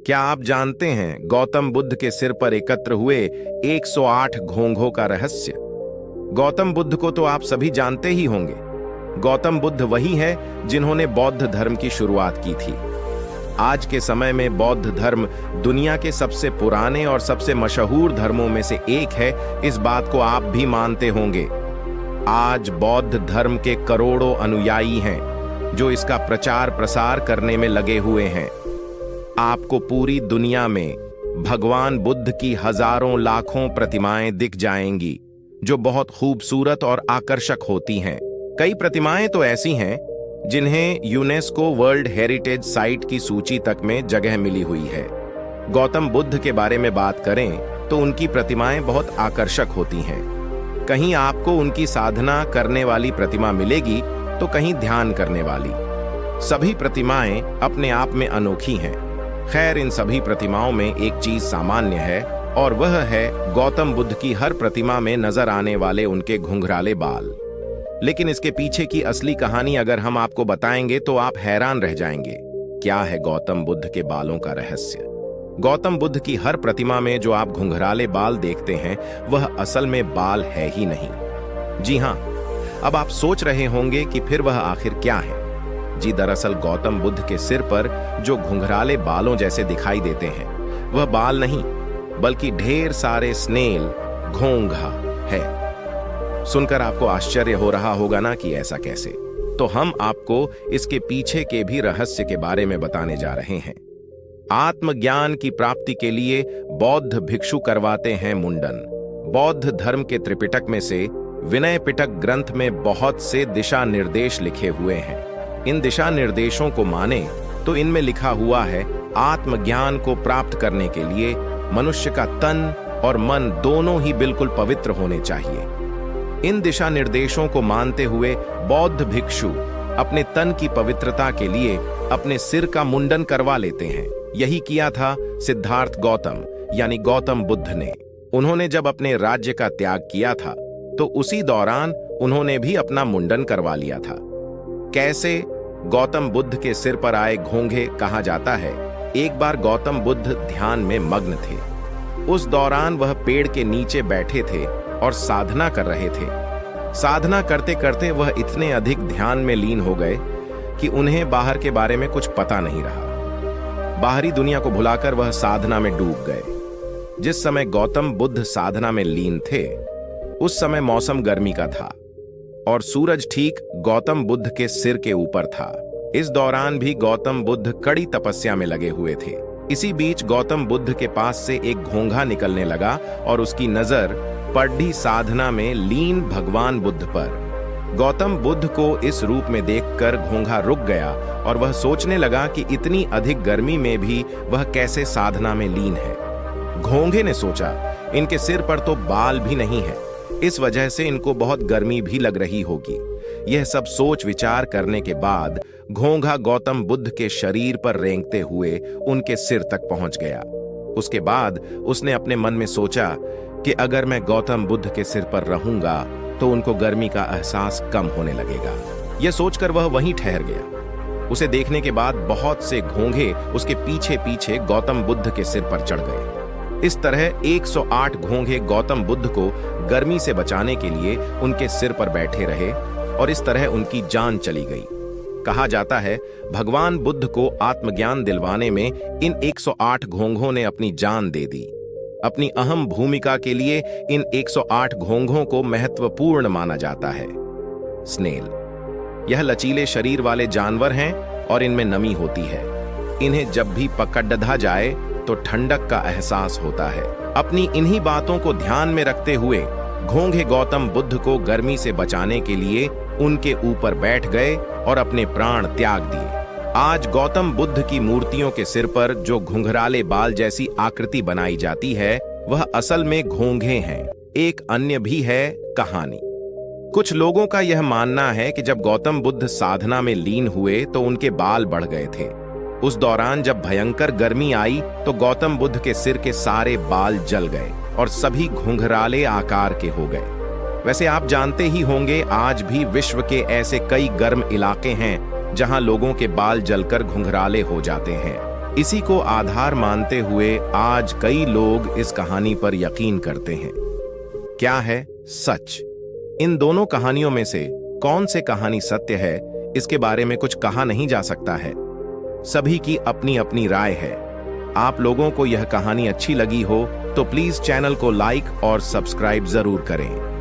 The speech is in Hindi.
क्या आप जानते हैं गौतम बुद्ध के सिर पर एकत्र हुए 108 घोंघों का रहस्य? गौतम बुद्ध को तो आप सभी जानते ही होंगे। गौतम बुद्ध वही हैं जिन्होंने बौद्ध धर्म की शुरुआत की थी। आज के समय में बौद्ध धर्म दुनिया के सबसे पुराने और सबसे मशहूर धर्मों में से एक है, इस बात को आप भी मानते होंगे। आज बौद्ध धर्म के करोड़ों अनुयायी हैं जो इसका प्रचार प्रसार करने में लगे हुए हैं। आपको पूरी दुनिया में भगवान बुद्ध की हजारों लाखों प्रतिमाएं दिख जाएंगी जो बहुत खूबसूरत और आकर्षक होती हैं। कई प्रतिमाएं तो ऐसी हैं जिन्हें यूनेस्को वर्ल्ड हेरिटेज साइट की सूची तक में जगह मिली हुई है। गौतम बुद्ध के बारे में बात करें तो उनकी प्रतिमाएं बहुत आकर्षक होती हैं। कहीं आपको उनकी साधना करने वाली प्रतिमा मिलेगी तो कहीं ध्यान करने वाली। सभी प्रतिमाएं अपने आप में अनोखी हैं। खैर, इन सभी प्रतिमाओं में एक चीज सामान्य है और वह है गौतम बुद्ध की हर प्रतिमा में नजर आने वाले उनके घुंघराले बाल। लेकिन इसके पीछे की असली कहानी अगर हम आपको बताएंगे तो आप हैरान रह जाएंगे। क्या है गौतम बुद्ध के बालों का रहस्य? गौतम बुद्ध की हर प्रतिमा में जो आप घुंघराले बाल देखते हैं वह असल में बाल है ही नहीं। जी हाँ, अब आप सोच रहे होंगे कि फिर वह आखिर क्या है। जी, दरअसल गौतम बुद्ध के सिर पर जो घुंघराले बालों जैसे दिखाई देते हैं वह बाल नहीं बल्कि ढेर सारे स्नेल घोंघा है। सुनकर आपको आश्चर्य हो रहा होगा ना कि ऐसा कैसे? तो हम आपको इसके पीछे के भी रहस्य के बारे में बताने जा रहे हैं। आत्मज्ञान की प्राप्ति के लिए बौद्ध भिक्षु करवाते हैं मुंडन। बौद्ध धर्म के त्रिपिटक में से विनय पिटक ग्रंथ में बहुत से दिशा निर्देश लिखे हुए हैं। इन दिशा निर्देशों को माने तो इनमें लिखा हुआ है आत्मज्ञान को प्राप्त करने के लिए मनुष्य का तन और मन दोनों ही बिल्कुल पवित्र होने चाहिए। इन दिशा निर्देशों को मानते हुए बौद्ध भिक्षु अपने तन की पवित्रता के लिए अपने सिर का मुंडन करवा लेते हैं। यही किया था सिद्धार्थ गौतम यानी गौतम बुद्ध ने। उन्होंने जब अपने राज्य का त्याग किया था तो उसी दौरान उन्होंने भी अपना मुंडन करवा लिया था। कैसे? गौतम बुद्ध के सिर पर आए घोंघे कहा जाता है एक बार गौतम बुद्ध ध्यान में मग्न थे। उस दौरान वह पेड़ के नीचे बैठे थे और साधना कर रहे थे। साधना करते करते वह इतने अधिक ध्यान में लीन हो गए कि उन्हें बाहर के बारे में कुछ पता नहीं रहा। बाहरी दुनिया को भुलाकर वह साधना में डूब गए। जिस समय गौतम बुद्ध साधना में लीन थे उस समय मौसम गर्मी का था और सूरज ठीक गौतम बुद्ध के सिर के ऊपर था। इस दौरान भी गौतम बुद्ध कड़ी तपस्या में लगे हुए थे। इसी बीच गौतम बुद्ध के पास से एक घोंघा निकलने लगा और उसकी नजर पड़ी साधना में लीन भगवान बुद्ध पर। गौतम बुद्ध को इस रूप में देखकर घोंघा रुक गया और वह सोचने लगा कि इतनी अधिक गर्मी में भी वह कैसे साधना में लीन है। घोंघे ने सोचा इनके सिर पर तो बाल भी नहीं है, इस वजह से इनको बहुत गर्मी भी लग रही होगी। यह सब सोच विचार करने के बाद घोंघा गौतम बुद्ध के शरीर पर रेंगते हुए उनके सिर तक पहुंच गया। उसके बाद उसने अपने मन में सोचा कि अगर मैं गौतम बुद्ध के सिर पर रहूंगा तो उनको गर्मी का एहसास कम होने लगेगा। यह सोचकर वह वहीं ठहर गया। उसे देखने के बाद बहुत से घोंघे उसके पीछे पीछे गौतम बुद्ध के सिर पर चढ़ गए। इस तरह 108 घोंघे गौतम बुद्ध को गर्मी से बचाने के लिए उनके सिर पर बैठे रहे और इस तरह उनकी जान चली गई। कहा जाता है भगवान बुद्ध को आत्मज्ञान दिलवाने में इन 108 घोंघों ने अपनी जान दे दी। अपनी अहम भूमिका के लिए इन 108 घोंघों को महत्वपूर्ण माना जाता है। स्नेल यह लचीले शरीर वाले जानवर हैं और इनमें नमी होती है। इन्हें जब भी पकड़ा जाए तो ठंडक का एहसास होता है। अपनी इन्हीं बातों को ध्यान में रखते हुए घोंघे गौतम बुद्ध को गर्मी से बचाने के लिए उनके ऊपर बैठ गए और अपने प्राण त्याग दिए। आज गौतम बुद्ध की मूर्तियों के सिर पर जो घुंघराले बाल जैसी आकृति बनाई जाती है वह असल में घोंघे हैं। एक अन्य भी है कहानी। कुछ लोगों का यह मानना है कि जब गौतम बुद्ध साधना में लीन हुए तो उनके बाल बढ़ गए थे। उस दौरान जब भयंकर गर्मी आई तो गौतम बुद्ध के सिर के सारे बाल जल गए और सभी घुंघराले आकार के हो गए। वैसे आप जानते ही होंगे आज भी विश्व के ऐसे कई गर्म इलाके हैं जहां लोगों के बाल जलकर घुंघराले हो जाते हैं। इसी को आधार मानते हुए आज कई लोग इस कहानी पर यकीन करते हैं। क्या है सच? इन दोनों कहानियों में से कौन से कहानी सत्य है, इसके बारे में कुछ कहा नहीं जा सकता है। सभी की अपनी अपनी राय है। आप लोगों को यह कहानी अच्छी लगी हो तो प्लीज चैनल को लाइक और सब्सक्राइब जरूर करें।